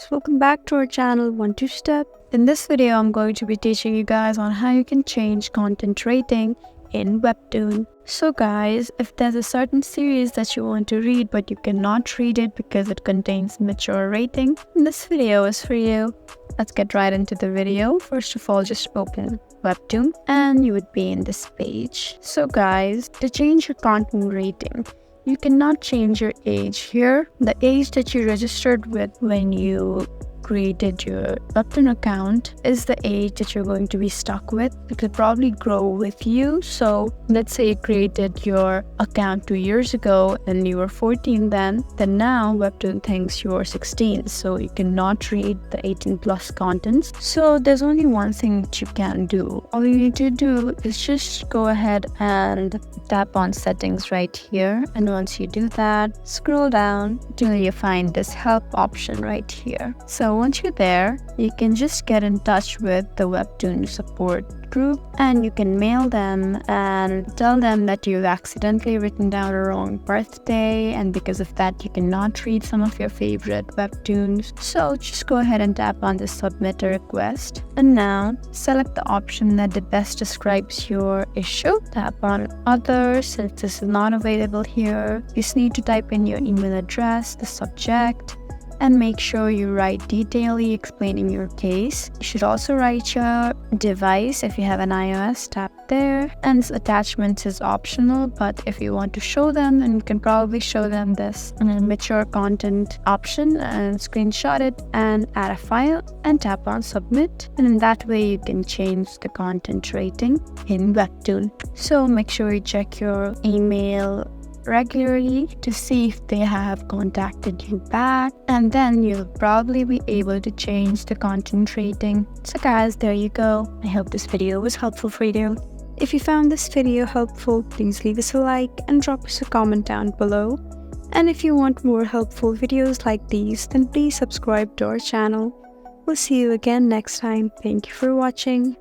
So welcome back to our channel 1-2-Step. In this video, I'm going to be teaching you guys on how you can change content rating in Webtoon. So guys, if there's a certain series that you want to read but you cannot read it because it contains mature rating, this video is for you. Let's get right into the video. First of all, just open Webtoon and you would be in this page. So guys, to change your content rating, you cannot change your age here. The age that you registered with when you created your Webtoon account is the age that you're going to be stuck with. It will probably grow with you. So let's say you created your account 2 years ago and you were 14 then now Webtoon thinks you're 16. So you cannot read the 18 plus contents. So there's only one thing that you can do. All you need to do is just go ahead and tap on settings right here. And once you do that, scroll down till you find this help option right here. So once you're there, you can just get in touch with the Webtoon support group and you can mail them and tell them that you've accidentally written down a wrong birthday, and because of that you cannot read some of your favorite Webtoons. So just go ahead and tap on the submit a request, and now select the option that the best describes your issue. Tap on others since this is not available here. You just need to type in your email address, the subject, and make sure you write detailedly explaining your case. You should also write your device. If you have an iOS, tap there. And attachments is optional, but if you want to show them, then you can probably show them this mature content option and screenshot it and add a file and tap on submit. And in that way, you can change the content rating in Webtoon. So make sure you check your email regularly to see if they have contacted you back, and then you'll probably be able to change the content rating. So guys, there you go. I hope this video was helpful for you. If you found this video helpful, please leave us a like and drop us a comment down below. And if you want more helpful videos like these, then please subscribe to our channel. We'll see you again next time. Thank you for watching.